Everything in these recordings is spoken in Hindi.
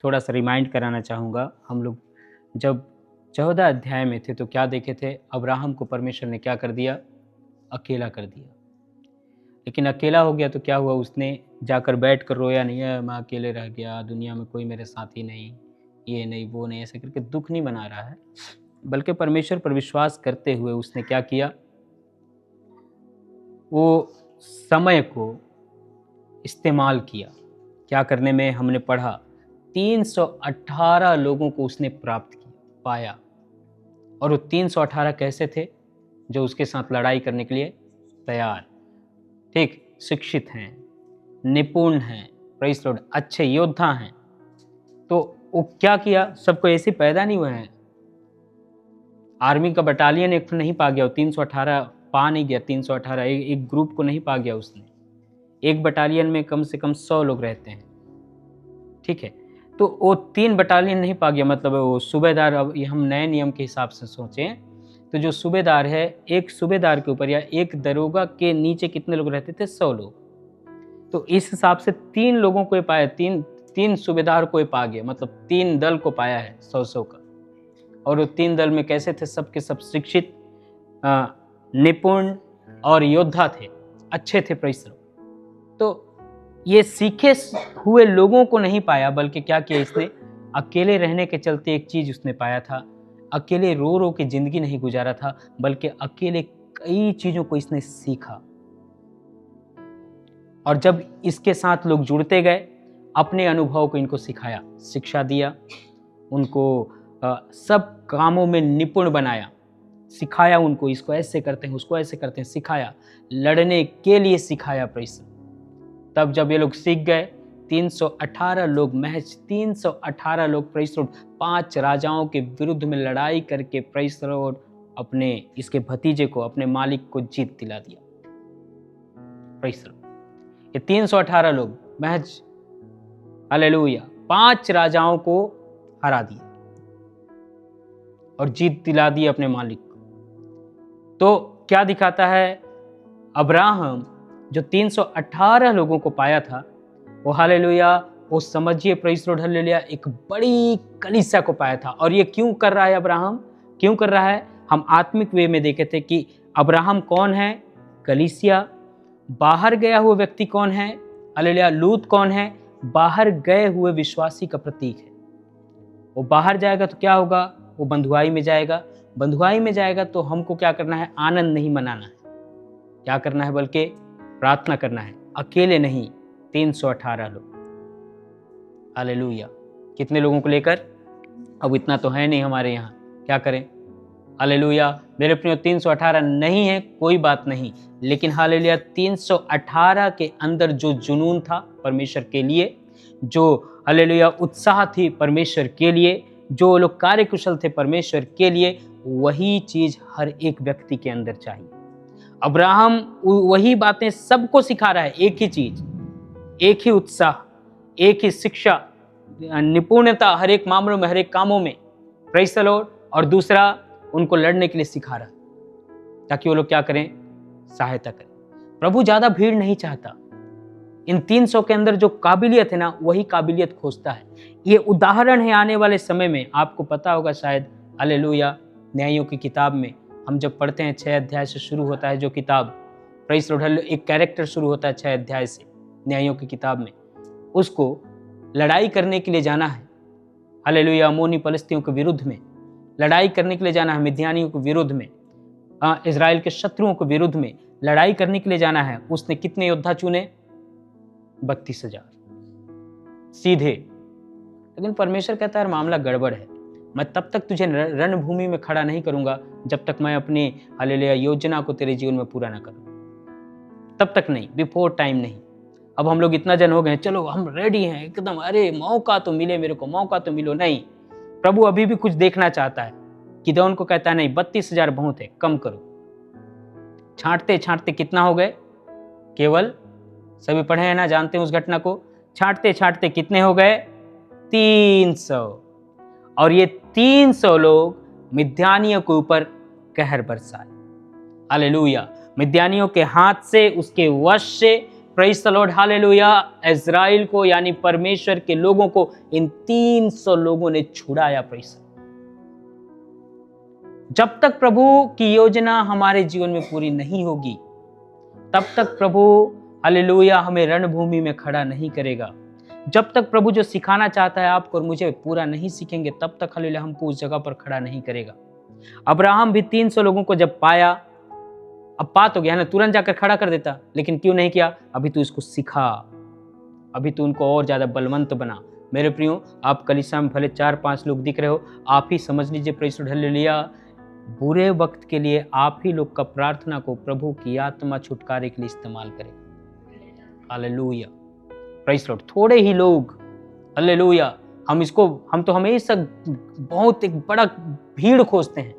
थोड़ा सा रिमाइंड कराना चाहूँगा। हम लोग जब 14 अध्याय में थे तो क्या देखे थे, अब्राहम को परमेश्वर ने क्या कर दिया, अकेला कर दिया। लेकिन अकेला हो गया तो क्या हुआ, उसने जाकर बैठ कर रोया नहीं है, मैं अकेले रह गया, दुनिया में कोई मेरे साथी नहीं, ये नहीं वो नहीं, ऐसे करके दुख नहीं मना रहा है, बल्कि परमेश्वर पर विश्वास करते हुए उसने क्या किया, वो समय को इस्तेमाल किया। क्या करने में, हमने पढ़ा 318 लोगों को उसने प्राप्त किया, पाया। और वो 318 कैसे थे, जो उसके साथ लड़ाई करने के लिए तैयार, ठीक, शिक्षित हैं, निपुण हैं, प्रेज़ लॉर्ड, अच्छे योद्धा हैं। तो वो क्या किया, सबको ऐसे पैदा नहीं हुए हैं। आर्मी का बटालियन एक नहीं पा गया, 318 पा नहीं गया, 318 एक ग्रुप को नहीं पा गया उसने। एक बटालियन में कम से कम 100 लोग रहते हैं, ठीक है। तो वो 3 बटालियन नहीं पा गया, मतलब वो सूबेदार, अब ये हम नए नियम के हिसाब से सोचें तो जो सूबेदार है, एक सूबेदार के ऊपर या एक दरोगा के नीचे कितने लोग रहते थे, 100 लोग। तो इस हिसाब से 3 लोगों को पाया, तीन सूबेदार को पा गया, मतलब 3 दल को पाया है 100 का। और वो 3 दल में कैसे थे, सबके सब शिक्षित, निपुण और योद्धा थे, अच्छे थे, प्रेज़ लॉर्ड। तो ये सीखे हुए लोगों को नहीं पाया, बल्कि क्या किया इसने, अकेले रहने के चलते एक चीज उसने पाया था, अकेले रो रो के जिंदगी नहीं गुजारा था, बल्कि अकेले कई चीजों को इसने सीखा। और जब इसके साथ लोग जुड़ते गए, अपने अनुभव को इनको सिखाया, शिक्षा दिया, उनको सब कामों में निपुण बनाया, सिखाया उनको, इसको ऐसे करते हैं, उसको ऐसे करते हैं, सिखाया, लड़ने के लिए सिखाया, प्रेज़। तब जब ये लोग सीख गए, 318 लोग, महज 318 लोग, प्रेज़ लॉर्ड, 5 राजाओं के विरुद्ध में लड़ाई करके, प्रेज़ लॉर्ड, अपने इसके भतीजे को, अपने मालिक को जीत दिला दिया, प्रेज़ लॉर्ड। ये 318 लोग महज, हालेलुया, 5 राजाओं को हरा दिया और जीत दिला दी अपने मालिक को। तो क्या दिखाता है, अब्राहम जो 318 लोगों को पाया था, वो हालेलुया, वो समझिए, प्रेज़ लॉर्ड, हालेलुया, एक बड़ी कलीसिया को पाया था। और ये क्यों कर रहा है अब्राहम, क्यों कर रहा है, हम आत्मिक वे में देखे थे कि अब्राहम कौन है, कलीसिया। बाहर गया हुआ व्यक्ति कौन है, हालेलुया, लूत कौन है, बाहर गए हुए विश्वासी का प्रतीक है। वो बाहर जाएगा तो क्या होगा, वो बंधुआई में जाएगा, बंधुआई में जाएगा तो हमको क्या करना है, आनंद नहीं मनाना है, क्या करना है, बल्कि प्रार्थना करना है। अकेले नहीं, 318 लोग, हालेलुया। कितने लोगों को लेकर, अब इतना तो है नहीं हमारे यहाँ, क्या करें, हालेलुया। मेरे प्रियो, 318 नहीं है, कोई बात नहीं, लेकिन हालेलुया, 318 के अंदर जो जुनून था परमेश्वर के लिए, जो हालेलुया उत्साह थी परमेश्वर के लिए, जो लोग कार्यकुशल थे परमेश्वर के लिए, वही चीज हर एक व्यक्ति के अंदर चाहिए। अब्राहम वही बातें सबको सिखा रहा है, एक ही चीज, एक ही उत्साह, एक ही शिक्षा, निपुणता हर एक मामलों में, हर एक कामों में, प्रेज़ द लॉर्ड। और दूसरा, उनको लड़ने के लिए सिखा रहा, ताकि वो लोग क्या करें, सहायता करें। प्रभु ज्यादा भीड़ नहीं चाहता, इन 300 के अंदर जो काबिलियत है ना, वही काबिलियत खोजता है। ये उदाहरण है आने वाले समय में, आपको पता होगा शायद, हालेलुया, न्यायों की किताब में हम जब पढ़ते हैं, 6 अध्याय से शुरू होता है जो किताब, प्रेज़ लॉर्ड, एक कैरेक्टर शुरू होता है 6 अध्याय से न्यायों की किताब में, उसको लड़ाई करने के लिए जाना है, हालेलुया, अमोनी पलिस्तियों के विरुद्ध में लड़ाई करने के लिए जाना है, मिद्यानियों के विरुद्ध में, इजराइल के शत्रुओं के विरुद्ध में लड़ाई करने के लिए जाना है। उसने कितने योद्धा चुने, 32,000 सीधे। लेकिन परमेश्वर कहता है मामला गड़बड़ है, मैं तब तक तुझे रणभूमि में खड़ा नहीं करूंगा जब तक मैं अपनी हालेलुया योजना को तेरे जीवन में पूरा ना करूं, तब तक नहीं, बिफोर टाइम नहीं। अब हम लोग इतना जन हो गए, चलो हम रेडी हैं एकदम, अरे मौका तो मिले मेरे को, मौका तो मिलो, नहीं, प्रभु अभी भी कुछ देखना चाहता है। गिदोन को कहता है नहीं, 32,000 बहुत है, कम करो। छांटते छांटते कितना हो गए, केवल, सभी पढ़े हैं ना, जानते हैं उस घटना को, छांटते छांटते कितने हो गए, 300। और ये 300 लोग मिद्यानियों के ऊपर कहर बरसाए, हालेलुया, मिद्यानियों के हाथ से, उसके वश से, praise the Lord, hallelujah, Israel को यानी परमेश्वर के लोगों को इन 300 लोगों ने छुड़ाया। प्रेज़। जब तक प्रभु की योजना हमारे जीवन में पूरी नहीं होगी, तब तक प्रभु हालेलुया हमें रणभूमि में खड़ा नहीं करेगा। जब तक प्रभु जो सिखाना चाहता है आपको और मुझे पूरा नहीं सीखेंगे, तब तक हालेलुया हमको उस जगह पर खड़ा नहीं करेगा। अब्राहम भी 300 लोगों को जब पाया, अब बात हो गया ना, तुरंत जाकर खड़ा कर देता, लेकिन क्यों नहीं किया? अभी तू इसको सिखा, अभी तू उनको और ज्यादा बलवंत बना। मेरे प्रियो, आप कलीसिया में भले 4-5 लोग दिख रहे हो, आप ही समझ लीजिए प्रेज़ हालेलुया, बुरे वक्त के लिए आप ही लोग का प्रार्थना को प्रभु की आत्मा छुटकारे के लिए इस्तेमाल करें। Hallelujah, praise Lord. थोड़े ही लोग, हालेलुया, हम तो हमेशा बहुत एक बड़ा भीड़ खोजते हैं,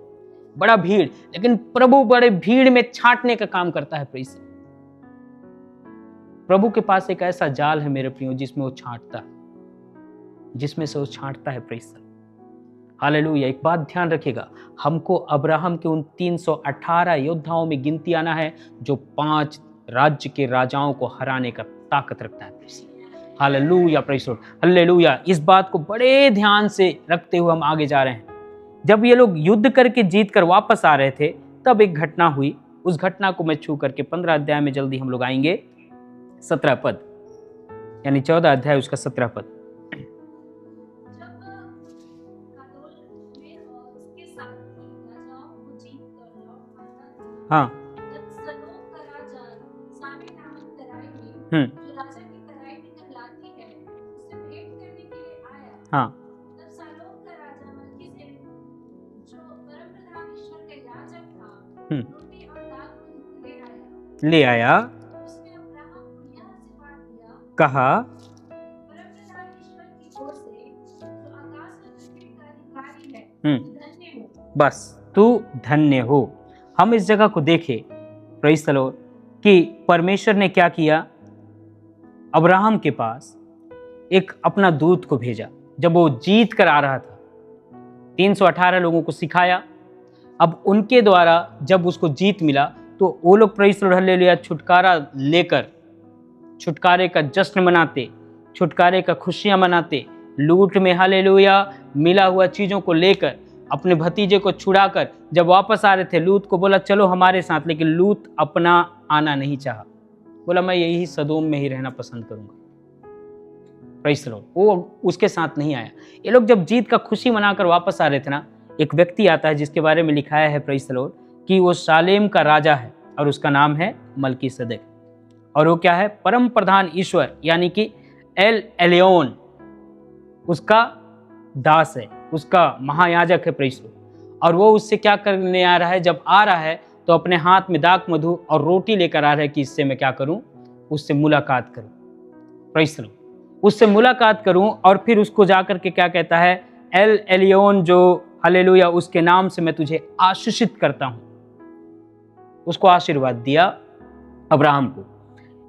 बड़ा भीड़, लेकिन प्रभु बड़े भीड़ में छांटने का काम करता है। प्रेज़, प्रभु के पास एक ऐसा जाल है मेरे प्रियो जिसमें वो छांटता है, जिसमें से वो छांटता है। Praise, hallelujah. एक बात ध्यान रखिएगा, हमको अब्राहम के उन 318 योद्धाओं में गिनती आना है जो 5 राज्य के राजाओं को हराने का ताकत रखता है। Hallelujah, praise Lord, hallelujah. इस बात को बड़े ध्यान से रखते हुए हम आगे जा रहे हैं। जब ये लोग युद्ध करके जीत कर वापस आ रहे थे, तब एक घटना हुई। उस घटना को मैं छू करके 15 अध्याय में जल्दी हम लोग आएंगे। 17 पद, यानी 14 अध्याय उसका 17 पद। हाँ, हाँ, ले आया, कहा, बस तू धन्य हो। हम इस जगह को देखें प्रेज़ द लॉर्ड कि परमेश्वर ने क्या किया। अब्राहम के पास एक अपना दूत को भेजा जब वो जीत कर आ रहा था, 318 लोगों को सिखाया। अब उनके द्वारा जब उसको जीत मिला तो वो लोग प्रेज़ द लॉर्ड हालेलुया छुटकारा लेकर छुटकारे का जश्न मनाते, छुटकारे का खुशियां मनाते, लूट में हालेलुया मिला हुआ चीज़ों को लेकर अपने भतीजे को छुड़ाकर जब वापस आ रहे थे, लूत को बोला चलो हमारे साथ, लेकिन लूत अपना आना नहीं चाहा, बोला मैं यही सदोम में ही रहना पसंद करूंगा। प्रेज़ द लॉर्ड, वो उसके साथ नहीं आया। ये लोग जब जीत का खुशी मनाकर वापस आ रहे थे ना, एक व्यक्ति आता है जिसके बारे में लिखाया है प्रेज़ द लॉर्ड कि वो शालेम का राजा है और उसका नाम है मलकीसदेक, और वो क्या है? परम प्रधान ईश्वर यानी कि एल एलियोन उसका दास है, उसका महायाजक है प्रेज़ द लॉर्ड। और वो उससे क्या करने आ रहा है? जब आ रहा है तो अपने हाथ में दाख मधु और रोटी लेकर आ रहा है कि इससे मैं क्या करूं? उससे मुलाकात करूं। प्रेज़ द लॉर्ड, उससे मुलाकात करूं। और फिर उसको जाकर के क्या कहता है? एल एलियोन जो हालेलुया उसके नाम से मैं तुझे आशीषित करता हूं। उसको आशीर्वाद दिया अब्राहम को।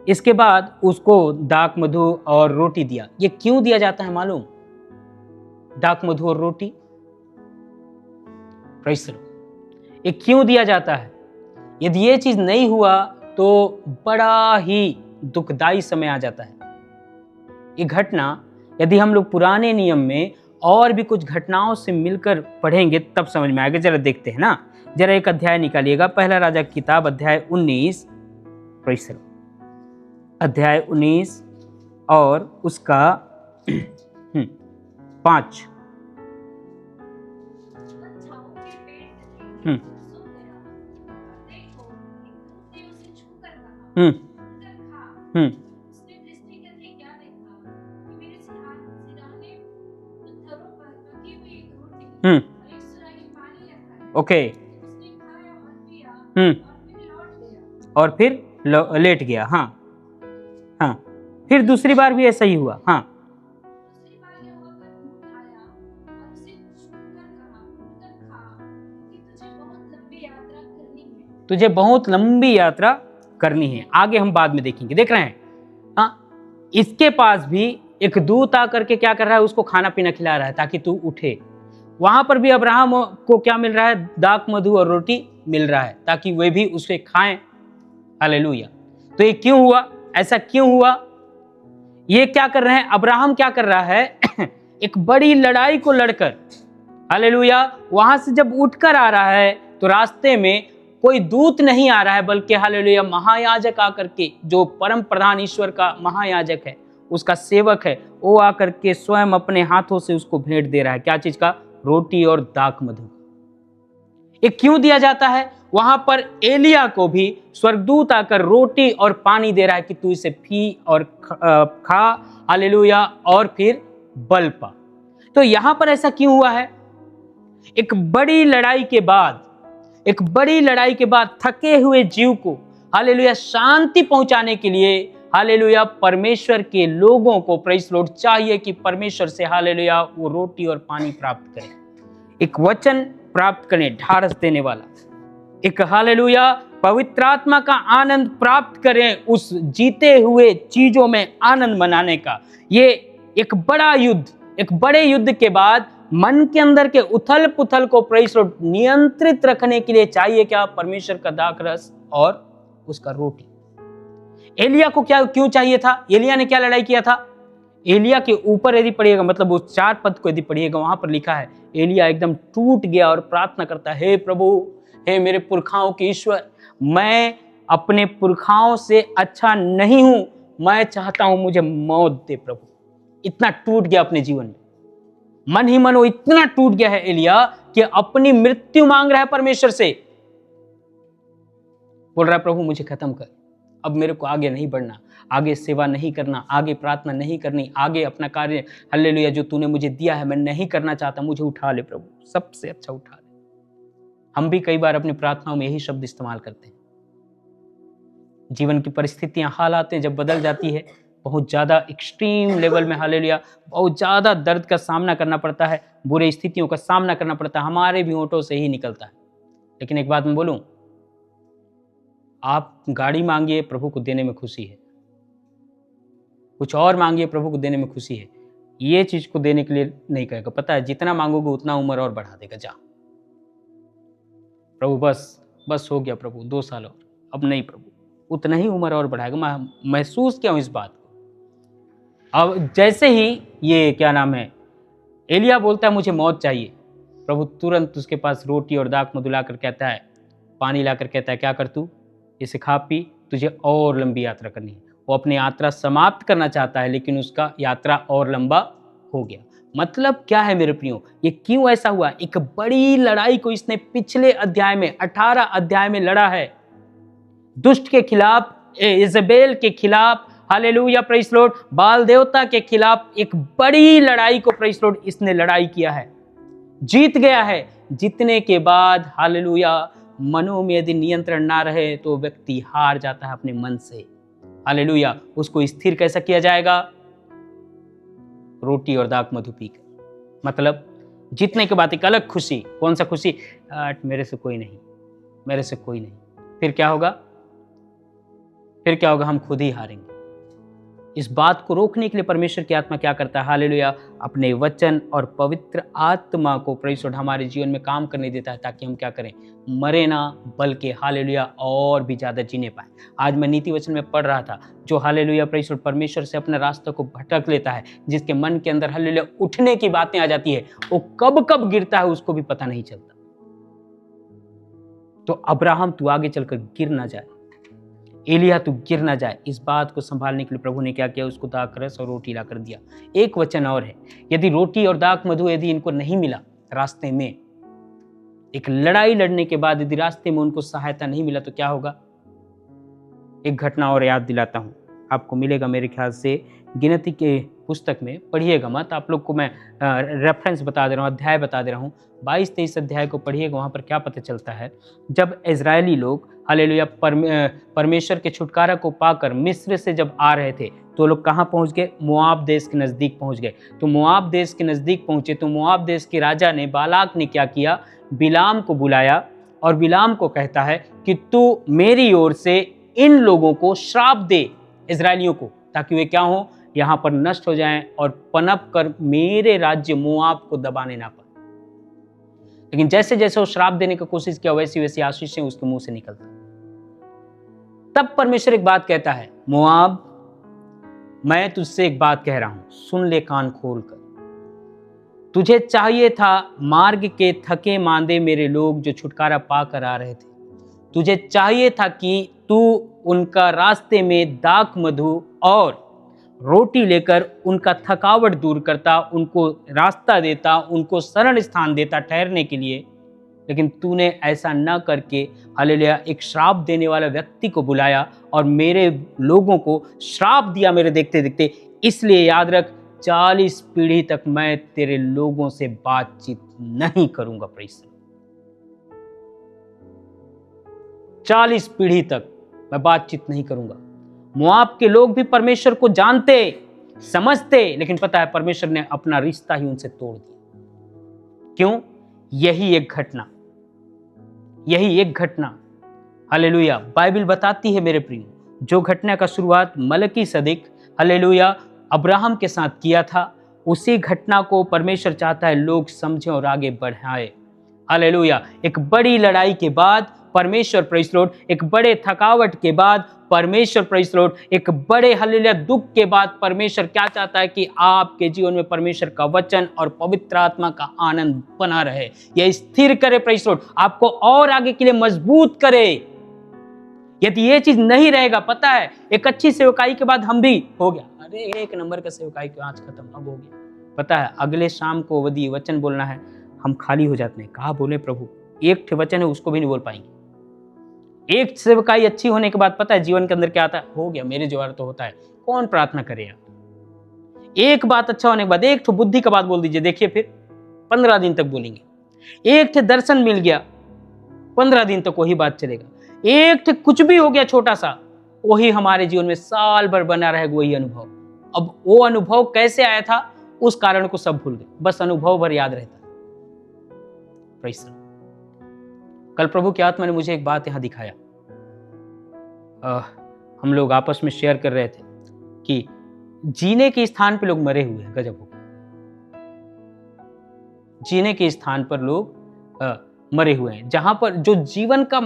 इसके बाद उसको दाख मधु और रोटी दिया। ये क्यों दिया जाता है मालूम? दाख मधु और रोटी, प्रेज़ द लॉर्ड, ये क्यों दिया जाता है? यदि ये चीज नहीं हुआ तो बड़ा ही दुखदाई समय आ जाता है। ये घटना यदि हम लोग पुराने नियम में और भी कुछ घटनाओं से मिलकर पढ़ेंगे तब समझ में आएगा। जरा देखते हैं ना, जरा एक अध्याय निकालिएगा, पहला राजा की किताब अध्याय 19, प्रेज़ द लॉर्ड, अध्याय 19 और उसका 5। ओके, और फिर लेट गया। हाँ हाँ, फिर दूसरी बार भी ऐसा ही हुआ। हाँ, तुझे बहुत लंबी यात्रा करनी है। आगे हम बाद में देखेंगे, देख रहे हैं। हाँ, इसके पास भी एक दूत आकर के क्या कर रहा है? उसको खाना पीना खिला रहा है ताकि तू उठे। वहां पर भी अब्राहम को क्या मिल रहा है? दाख मधु और रोटी मिल रहा है ताकि वे भी उसे खाएं। हालेलुया। तो ये क्यों हुआ? ऐसा क्यों हुआ? ये क्या कर रहे हैं? अब्राहम क्या कर रहा है? एक बड़ी लड़ाई को लड़कर, हालेलुया, वहां से जब उठकर आ रहा है तो रास्ते में कोई दूत नहीं आ रहा है, बल्कि हालेलुया महायाजक आकर के, जो परम प्रधान ईश्वर का महायाजक है, उसका सेवक है, वो आकर के स्वयं अपने हाथों से उसको भेंट दे रहा है। क्या चीज का? रोटी और दाख मधु। ये क्यों दिया जाता है? वहां पर एलिया को भी स्वर्गदूत आकर रोटी और पानी दे रहा है कि तू इसे पी और खा, हालेलुया, और फिर बल पा। तो यहां पर ऐसा क्यों हुआ है? एक बड़ी लड़ाई के बाद थके हुए जीव को, हालेलुया, शांति पहुंचाने के लिए, हालेलुया, परमेश्वर के लोगों को, प्रेज़ लॉर्ड, चाहिए कि परमेश्वर से, हालेलुया, वो रोटी और पानी प्राप्त करें, एक वचन प्राप्त करें ढाढ़स देने वाला, एक हालेलुया पवित्र आत्मा का आनंद प्राप्त करें, उस जीते हुए चीजों में आनंद मनाने का। ये एक बड़ा युद्ध, एक बड़े युद्ध के बाद मन के अंदर के उथल पुथल को, प्रेज़ लॉर्ड, नियंत्रित रखने के लिए चाहिए क्या? परमेश्वर का दाखरस और उसका रोटी। एलिया को क्या क्यों चाहिए था? एलिया ने क्या लड़ाई किया था? एलिया के ऊपर यदि पढ़िएगा, मतलब उस 4 पद को यदि पढ़िएगा, वहां पर लिखा है एलिया एकदम टूट गया और प्रार्थना करता है, हे प्रभु, हे मेरे पुरखाओं के ईश्वर, मैं अपने पुरखाओं से अच्छा नहीं हूं, मैं चाहता हूं मुझे मौत दे प्रभु। इतना टूट गया अपने जीवन में, मन ही मन वो इतना टूट गया है एलिया कि अपनी मृत्यु मांग रहा है परमेश्वर से। बोल रहा है, प्रभु मुझे खत्म कर, अब मेरे को आगे नहीं बढ़ना, आगे सेवा नहीं करना, आगे प्रार्थना नहीं करनी, आगे अपना कार्य, हालेलुया, जो तूने मुझे दिया है मैं नहीं करना चाहता, मुझे उठा ले प्रभु, सबसे अच्छा उठा ले। हम भी कई बार अपनी प्रार्थनाओं में यही शब्द इस्तेमाल करते हैं। जीवन की परिस्थितियां, हालातें जब बदल जाती है, बहुत ज्यादा एक्सट्रीम लेवल में, हालेलुया, बहुत ज्यादा दर्द का सामना करना पड़ता है, बुरे स्थितियों का सामना करना पड़ता है, हमारे भी होंठों से ही निकलता है। लेकिन एक बात मैं बोलूं, आप गाड़ी मांगिए, प्रभु को देने में खुशी है, कुछ और मांगिए, प्रभु को देने में खुशी है, ये चीज को देने के लिए नहीं कहेगा। पता है, जितना मांगोगे उतना उम्र और बढ़ा देगा। जा प्रभु, बस हो गया प्रभु, 2 साल और, अब नहीं प्रभु, उतना ही उम्र और बढ़ाएगा। मैं महसूस किया हूं इस बात को। अब जैसे ही ये क्या नाम है, एलिया बोलता है मुझे मौत चाहिए, प्रभु तुरंत उसके पास रोटी और दाख मधु लाकर कहता है, पानी लाकर कहता है, क्या कर तू, इसे खा पी, तुझे और लंबी यात्रा करनी है। वो अपनी यात्रा समाप्त करना चाहता है, लेकिन उसका यात्रा और लंबा हो गया। मतलब क्या है मेरे प्रियो, ये क्यों ऐसा हुआ? एक बड़ी लड़ाई को इसने पिछले अध्याय में, 18 अध्याय में लड़ा है, दुष्ट के खिलाफ, इजेबेल के खिलाफ, हालेलुया, प्रेज़ लॉर्ड, बाल देवता के खिलाफ एक बड़ी लड़ाई को, प्रेज़ लॉर्ड, इसने लड़ाई किया है, जीत गया है। जीतने के बाद, हालेलुया, मनों में यदि नियंत्रण ना रहे तो व्यक्ति हार जाता है अपने मन से। हालेलुया, उसको स्थिर कैसा किया जाएगा? रोटी और दाख मधु पीकर। मतलब जीतने के बाद एक अलग खुशी। कौन सा खुशी? मेरे से कोई नहीं, मेरे से कोई नहीं। फिर क्या होगा? फिर क्या होगा? हम खुद ही हारेंगे। इस बात को रोकने के लिए परमेश्वर की आत्मा क्या करता है? हालेलुया, अपने वचन और पवित्र आत्मा को, प्रेज़ लॉर्ड, हमारे जीवन में काम करने देता है, ताकि हम क्या करें? मरे ना, बल्कि हालेलुया और भी ज्यादा जीने पाए। आज मैं नीति वचन में पढ़ रहा था, जो हालेलुया, प्रेज़ लॉर्ड, परमेश्वर से अपने रास्ते को भटक लेता है, जिसके मन के अंदर हालेलुया उठने की बातें आ जाती है, वो कब कब गिरता है उसको भी पता नहीं चलता। तो अब्राहम, तू आगे चलकर गिर ना जाए, एलिया तू गिर ना जाए, इस बात को संभालने के लिए प्रभु ने क्या किया? उसको दाखरस और रोटी ला कर दिया। एक वचन और है, यदि रोटी और दाख मधु यदि इनको नहीं मिला रास्ते में, एक लड़ाई लड़ने के बाद यदि रास्ते में उनको सहायता नहीं मिला, तो क्या होगा? एक घटना और याद दिलाता हूं, आपको मिलेगा मेरे ख्याल से गिनती के पुस्तक में, पढ़िएगा मत, आप लोग को मैं रेफरेंस बता दे रहा हूँ, अध्याय बता दे रहा हूँ, 22-23 अध्याय को पढ़िएगा। वहां पर क्या पता चलता है? जब इजरायली लोग, हालेलुया, परमेश्वर के छुटकारा को पाकर मिस्र से जब आ रहे थे, तो लोग कहाँ पहुंच गए? मोआब देश के नजदीक पहुंच गए। तो मोआब देश के नजदीक पहुंचे तो मोआब देश के राजा ने, बालाक ने क्या किया? बिलाम को बुलाया और बिलाम को कहता है कि तू मेरी ओर से इन लोगों को श्राप दे, इजरायलियों को, ताकि वे क्या हो? यहाँ पर नष्ट हो जाएं और पनप कर मेरे राज्य मोआब को दबाने ना पाए। लेकिन जैसे जैसे वो श्राप देने की कोशिश किया, वैसी वैसी आशीषें उसके मुंह से निकलती। तब परमेश्वर एक बात कहता है, मोआब, मैं तुझसे एक बात कह रहा हूं, सुन ले कान खोलकर। तुझे चाहिए था मार्ग के थके मांदे मेरे लोग जो छुटकारा पाकर आ रहे थे, तुझे चाहिए था कि तू उनका रास्ते में दाख मधु और रोटी लेकर उनका थकावट दूर करता, उनको रास्ता देता, उनको शरण स्थान देता ठहरने के लिए। लेकिन तूने ऐसा न करके हालेलुया एक श्राप देने वाला व्यक्ति को बुलाया और मेरे लोगों को श्राप दिया मेरे देखते देखते। इसलिए याद रख, 40 पीढ़ी तक मैं तेरे लोगों से बातचीत नहीं करूंगा। प्रेस 40 पीढ़ी तक मैं बातचीत नहीं करूंगा। मोआब के लोग भी परमेश्वर को जानते समझते, लेकिन पता है परमेश्वर ने अपना रिश्ता ही उनसे तोड़ दिया। क्यों? यही एक घटना हालेलुया बाइबल बताती है मेरे प्रिय, जो घटना का शुरुआत मलकीसदिक हालेलुया अब्राहम के साथ किया था, उसी घटना को परमेश्वर चाहता है लोग समझें और आगे बढ़ाए। हालेलुया एक बड़ी लड़ाई के बाद परमेश्वर प्रेज़ लॉर्ड, एक बड़े थकावट के बाद परमेश्वर प्रेज़ लॉर्ड, एक बड़े हालेलुया दुख के बाद परमेश्वर क्या चाहता है कि आपके जीवन में परमेश्वर का वचन और पवित्र आत्मा का आनंद बना रहे, यह स्थिर करे प्रेज़ लॉर्ड, आपको और आगे के लिए मजबूत करे। यदि ये चीज नहीं रहेगा, पता है एक अच्छी सेवकाई के बाद हम भी हो गया, अरे एक नंबर का सेवकाई की आज खत्म, अब हो गया, पता है अगले शाम को यदि वचन बोलना है हम खाली हो जाते हैं। कहा बोले प्रभु, एक वचन है उसको भी नहीं बोल पाएंगे। एक सेवकाई अच्छी होने के बाद पता है जीवन के अंदर क्या आता है, हो गया मेरे द्वारा तो होता है, कौन प्रार्थना करे यार। एक बात अच्छा होने के बाद एक तो बुद्धि का बात बोल दीजिए, देखिए फिर 15 दिन तक बोलेंगे। एक थे दर्शन मिल गया, 15 दिन तक वही बात चलेगा। एक थे कुछ भी हो गया छोटा सा, वही हमारे जीवन में साल भर बना रहेगा वही अनुभव। अब वो अनुभव कैसे आया था उस कारण को सब भूल गए, बस अनुभव भर याद रहता। Praise the Lord. कल प्रभु की आत्मा ने मुझे एक बात यहां दिखाया, हम लोग आपस में शेयर कर रहे थे कि जीने के स्थान पे लोग मरे हुए हैं। गजब हो, जीने के स्थान पर लोग मरे हुए हैं, जहां पर जो जीवन का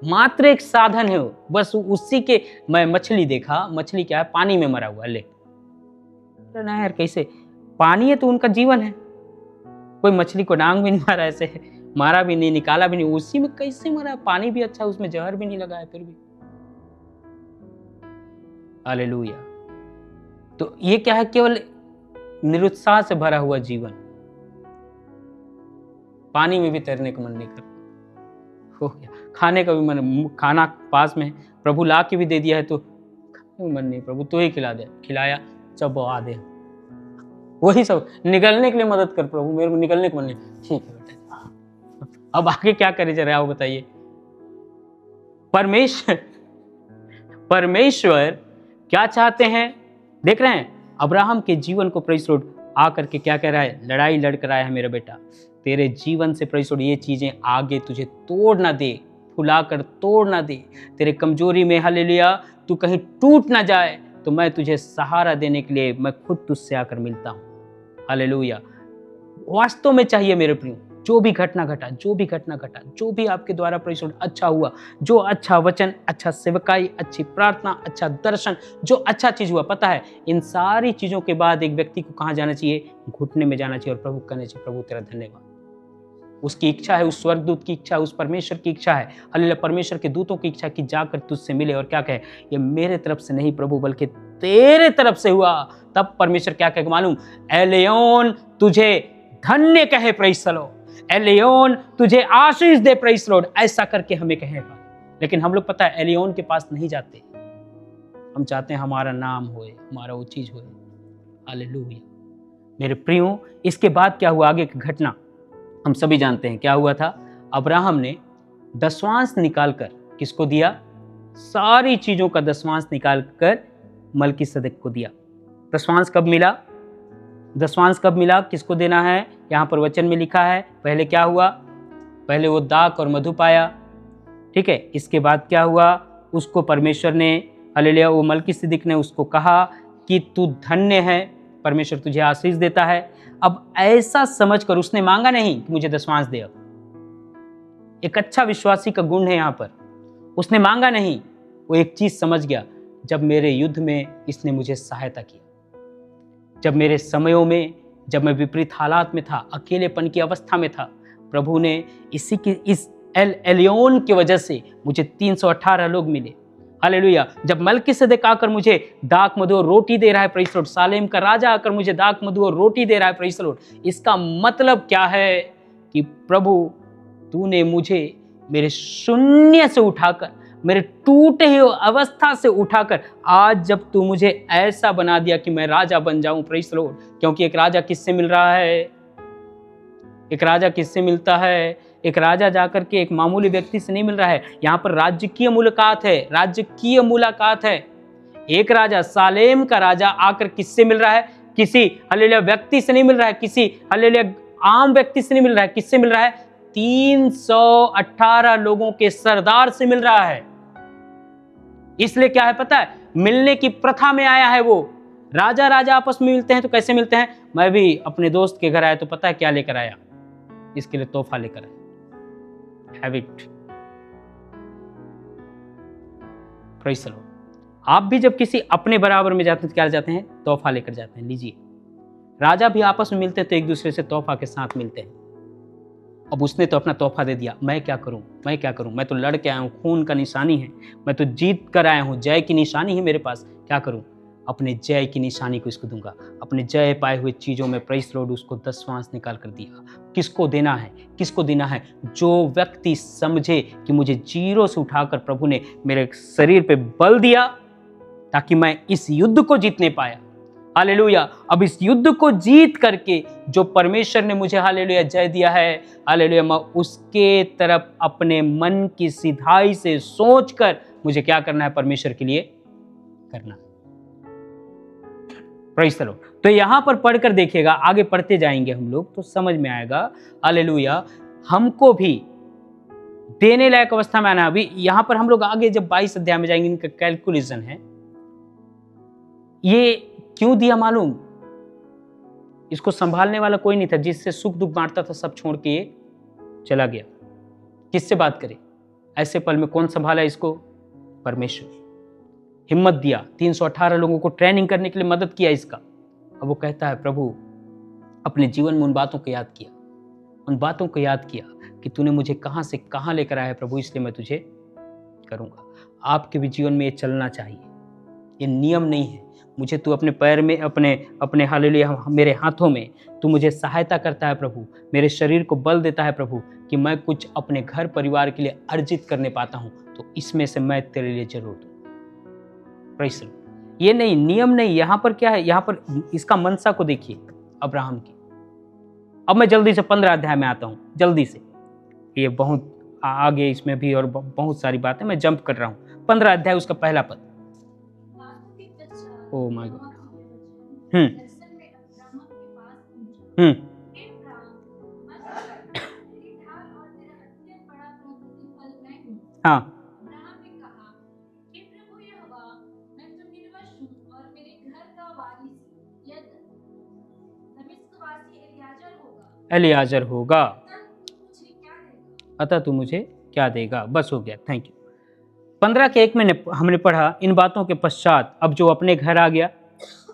मात्र एक साधन है बस उसी के। मैं मछली देखा, मछली क्या है, पानी में मरा हुआ, ले ना यार, कैसे पानी है तो उनका जीवन है। कोई मछली को डांग भी नहीं मारा, ऐसे मारा भी नहीं, निकाला भी नहीं, उसी में कैसे मरा? पानी भी अच्छा, उसमें जहर भी नहीं लगा है फिर भी। हालेलुया। तो ये क्या है? केवल निरुत्साह से भरा हुआ जीवन, पानी में भी तैरने का मन नहीं करता, हो गया खाने का भी मन, खाना पास में प्रभु ला के भी दे दिया है तो खाने का मन नहीं, प्रभु तो ही खिला दे, खिलाया चबा दे, वही सब निकलने के लिए मदद कर प्रभु, मेरे को निकलने का मन नहीं, ठीक है बेटा। अब आगे क्या करे जरा आप बताइए। परमेश्वर क्या चाहते हैं देख रहे हैं, अब्राहम के जीवन को प्रेज़ लॉर्ड आकर के क्या कह रहा है, लड़ाई लड़ कर आया है मेरा बेटा, तेरे जीवन से प्रेज़ लॉर्ड ये चीजें आगे तुझे तोड़ ना दे, फुलाकर तोड़ ना दे, तेरे कमजोरी में हालेलुया तू कहीं टूट ना जाए, तो मैं तुझे सहारा देने के लिए मैं खुद तुझसे आकर मिलता हूं। हालेलुया। वास्तव में चाहिए मेरे प्रिय, जो भी घटना घटा, जो भी आपके द्वारा प्रेज़ लॉर्ड अच्छा हुआ, जो अच्छा वचन, अच्छा सेवकाई, अच्छी प्रार्थना, अच्छा दर्शन, जो अच्छा चीज हुआ, पता है इन सारी चीजों के बाद एक व्यक्ति को कहाँ जाना चाहिए? घुटने में जाना चाहिए और प्रभु कहना चाहिए, प्रभु तेरा धन्यवाद। उसकी इच्छा है, उस स्वर्गदूत की इच्छा है, उस परमेश्वर की इच्छा है, हालेलुया परमेश्वर के दूतों की इच्छा कि जाकर तुझसे मिले और क्या कहे, ये मेरे तरफ से नहीं प्रभु बल्कि तेरे तरफ से हुआ। तब परमेश्वर क्या कहे मालूम? एलियोन तुझे धन्य कहे, प्रेज़ द लॉर्ड, एलियोन तुझे आशीष दे, प्रेज़ द लॉर्ड, ऐसा करके हमें कहेगा। लेकिन हम लोग पता है एलियोन के पास नहीं जाते, हम चाहते हैं हमारा नाम होए, हमारा वो चीज होए। हालेलुया। मेरे प्रियो, इसके बाद क्या हुआ? आगे की घटना हम सभी जानते हैं क्या हुआ था। अब्राहम ने दसवांश निकालकर किसको दिया? सारी चीजों का दसवांश निकालकर मलकीसदिक को दिया। दसवांश कब मिला? दसवांश कब मिला? किसको देना है? यहाँ पर वचन में लिखा है। पहले क्या हुआ? पहले वो दाख और मधु पाया, ठीक है। इसके बाद क्या हुआ? उसको परमेश्वर ने हालेलुया, वो मलकीसदिक ने उसको कहा कि तू धन्य है, परमेश्वर तुझे आशीष देता है। अब ऐसा समझकर उसने मांगा नहीं कि मुझे दसवांश दे। अब एक अच्छा विश्वासी का गुण है यहाँ पर, उसने मांगा नहीं, वो एक चीज समझ गया जब मेरे युद्ध में इसने मुझे सहायता की, जब मेरे समयों में, जब मैं विपरीत हालात में था, अकेलेपन की अवस्था में था, प्रभु ने इस एलियोन की वजह से मुझे 318 लोग मिले। हालेलुया। जब मलकीसेदेक आकर मुझे दाख मधु और रोटी दे रहा है, प्रेज़ द लॉर्ड, सालेम का राजा आकर मुझे दाख मधु और रोटी दे रहा है, प्रेज़ द लॉर्ड, इसका मतलब क्या है कि प्रभु तूने मुझे मेरे शून्य से उठाकर, मेरे टूटे हुए अवस्था से उठाकर आज जब तू मुझे ऐसा बना दिया कि मैं राजा बन जाऊं, प्रेज़ द लॉर्ड। क्योंकि एक राजा किससे मिल रहा है? एक राजा किससे मिलता है? एक राजा जाकर के एक मामूली व्यक्ति से नहीं मिल रहा है। यहाँ पर राजकीय मुलाकात है, राजकीय मुलाकात है। एक राजा, सालेम का राजा आकर किससे मिल रहा है? किसी हालेलुया व्यक्ति से नहीं मिल रहा है, किसी हालेलुया आम व्यक्ति से नहीं मिल रहा है। किससे मिल रहा है? 318 लोगों के सरदार से मिल रहा है। इसलिए क्या है पता है? मिलने की प्रथा में आया है वो। राजा राजा आपस में मिलते हैं तो कैसे मिलते हैं? मैं भी अपने दोस्त के घर आया तो पता है क्या लेकर आया? इसके लिए तोहफा लेकर आया। Have it. Praise the Lord. आप भी जब किसी अपने बराबर में जाते हैं तो क्या जाते हैं? तोहफा लेकर जाते हैं। लीजिए, राजा भी आपस में मिलते तो एक दूसरे से तोहफा के साथ मिलते हैं। अब उसने तो अपना तोहफा दे दिया, मैं क्या करूं, मैं क्या करूं, मैं तो लड़ के आया हूं, खून का निशानी है, मैं तो जीत कर आया हूं, जय की निशानी है मेरे पास, क्या करूं? अपने जय की निशानी को इसको दूंगा। अपने जय पाए हुए चीजों में प्रेज़ द लॉर्ड उसको 10वांश निकाल कर दिया। किसको देना है? किसको देना है? जो व्यक्ति समझे कि मुझे जीरो से उठाकर प्रभु ने मेरे शरीर पे बल दिया ताकि मैं इस युद्ध को जीतने पाया। हालेलुया। अब इस युद्ध को जीत करके जो परमेश्वर ने मुझे हालेलुया जय दिया है, हालेलुया, मैं उसके तरफ अपने मन की सिधाई से सोचकर मुझे क्या करना है? परमेश्वर के लिए करना। Praise the Lord. तो यहां पर पढ़कर देखिएगा, आगे पढ़ते जाएंगे हम लोग तो समझ में आएगा। हालेलुया। हमको भी देने लायक अवस्था में आना। अभी यहां पर हम लोग आगे जब 22 अध्याय में जाएंगे, इनका कैलकुलेशन है। ये क्यों दिया मालूम? इसको संभालने वाला कोई नहीं था, जिससे सुख दुख बांटता था सब छोड़ के ये चला गया। किससे बात करे? ऐसे पल में कौन संभाला इसको? परमेश्वर। हिम्मत दिया, 318 लोगों को ट्रेनिंग करने के लिए मदद किया इसका। अब वो कहता है, प्रभु अपने जीवन में उन बातों को याद किया, उन बातों को याद किया कि तूने मुझे कहां से कहां लेकर आया है प्रभु, इसलिए मैं तुझे करूंगा। आपके भी जीवन में ये चलना चाहिए। ये नियम नहीं है। मुझे तू अपने पैर में, अपने हालेलुया मेरे हाथों में तू मुझे सहायता करता है प्रभु, मेरे शरीर को बल देता है प्रभु कि मैं कुछ अपने घर परिवार के लिए अर्जित करने पाता हूं, तो इसमें से मैं तेरे लिए जरूर दूं। Praise the Lord. ये नहीं, नियम नहीं। यहां पर क्या है? यहां पर इसका मनसा को देखिए अब्राहम की। अब मैं जल्दी से 15 अध्याय में आता हूं, जल्दी से। ये बहुत आगे इसमें भी और बहुत सारी बातें मैं जंप कर रहा हूं। 15 अध्याय उसका पहला पद। Oh my God. हाँ, एलियाजर होगा, अतः तू मुझे क्या देगा? बस हो गया, थैंक यू। 15 के 1 में हमने पढ़ा, इन बातों के पश्चात अब जो अपने घर आ गया,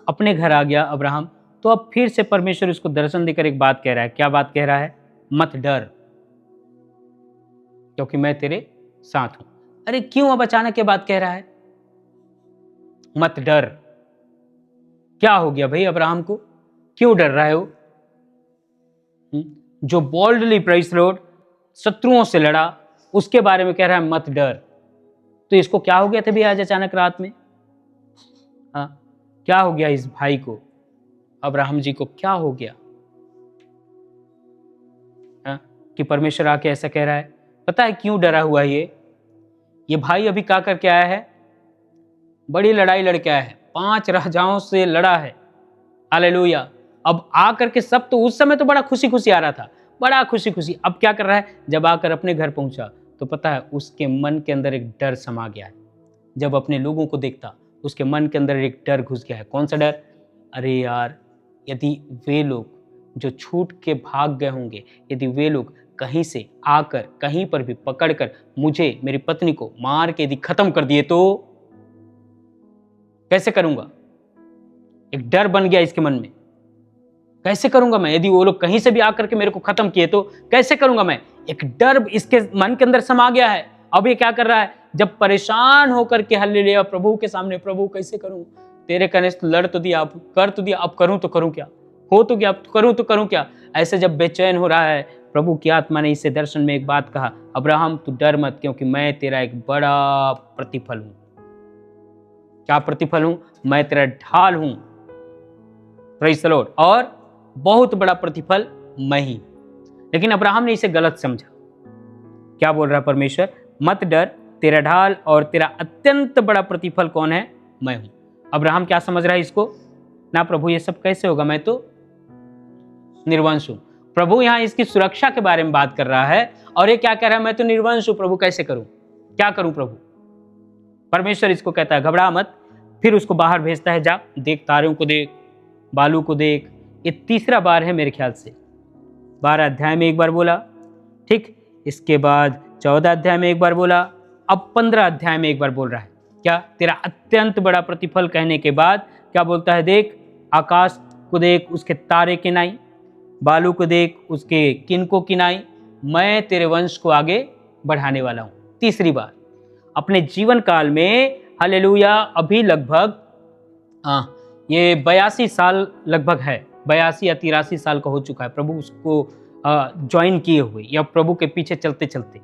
अपने घर आ गया अब्राहम, तो अब फिर से परमेश्वर उसको दर्शन देकर एक बात कह रहा है। क्या बात कह रहा है? मत डर, क्योंकि मैं तेरे साथ हूं। अरे क्यों अब अचानक ये बात कह रहा है? मत डर। क्या हो गया भाई अब्राहम को? क्यों डर रहा है वो? जो बोल्डली प्रेज़ द लॉर्ड शत्रुओं से लड़ा, उसके बारे में कह रहा है मत डर। तो इसको क्या हो गया था भी आज अचानक रात में? हाँ, क्या हो गया इस भाई को, अब्राहम जी को? क्या हो गया कि परमेश्वर आके ऐसा कह रहा है? पता है क्यों डरा हुआ है ये भाई? अभी क्या करके आया है? बड़ी लड़ाई लड़के आया है, 5 राजाओं से लड़ा है। हालेलुया। अब आकर के सब, तो उस समय तो बड़ा खुशी खुशी आ रहा था, बड़ा खुशी खुशी। अब क्या कर रहा है? जब आकर अपने घर पहुंचा तो पता है उसके मन के अंदर एक डर समा गया है। जब अपने लोगों को देखता, उसके मन के अंदर एक डर घुस गया है। कौन सा डर? अरे यार, यदि वे लोग जो छूट के भाग गए होंगे, यदि वे लोग कहीं से आकर कहीं पर भी पकड़कर मुझे, मेरी पत्नी को मार के यदि खत्म कर दिए तो कैसे करूंगा? एक डर बन गया इसके मन में, कैसे करूंगा मैं? यदि वो लोग कहीं से भी आकर के मेरे को खत्म किए तो कैसे करूंगा मैं? एक डर इसके मन के अंदर समा गया है। अब ये क्या कर रहा है? जब परेशान होकर के हालेलुया प्रभु के सामने, प्रभु कैसे करूं? तेरे कहने से लड़ तो दिया, अब कर तो दिया, अब करूं तो करूं क्या? हो तो गया, अब करूं तो करूं क्या? ऐसे जब बेचैन हो रहा है, प्रभु की आत्मा ने इसे दर्शन में एक बात कहा, अब्राहम तू डर मत, क्योंकि मैं तेरा एक बड़ा प्रतिफल हूं। क्या प्रतिफल हूं? मैं तेरा ढाल हूं। Praise the Lord. और बहुत बड़ा प्रतिफल मैं ही। लेकिन अब्राहम ने इसे गलत समझा। क्या बोल रहा परमेश्वर? मत डर, तेरा ढाल और तेरा अत्यंत बड़ा प्रतिफल कौन है? मैं हूं। अब्राहम क्या समझ रहा है इसको? ना प्रभु ये सब कैसे होगा, मैं तो निर्वंश हूं। प्रभु यहां इसकी सुरक्षा के बारे में बात कर रहा है और ये क्या कह रहा है? मैं तो निर्वंश हूं, प्रभु कैसे करूं, क्या करूं प्रभु? परमेश्वर इसको कहता है घबरा मत। फिर उसको बाहर भेजता है, जा देख, तारों को देख, बालू को देख। ये तीसरा बार है मेरे ख्याल से। 12 अध्याय में एक बार बोला, ठीक, इसके बाद 14 अध्याय में एक बार बोला, अब 15 अध्याय में एक बार बोल रहा है। क्या? तेरा अत्यंत बड़ा प्रतिफल कहने के बाद क्या बोलता है? देख, आकाश को देख, उसके तारे किनाई, बालू को देख, उसके किनको किनाई, मैं तेरे वंश को आगे बढ़ाने वाला हूं। तीसरी बार अपने जीवन काल में हालेलुया। अभी लगभग ये 82 साल लगभग है, 82 या 83 साल का हो चुका है प्रभु उसको ज्वाइन किए हुए, या प्रभु के पीछे चलते चलते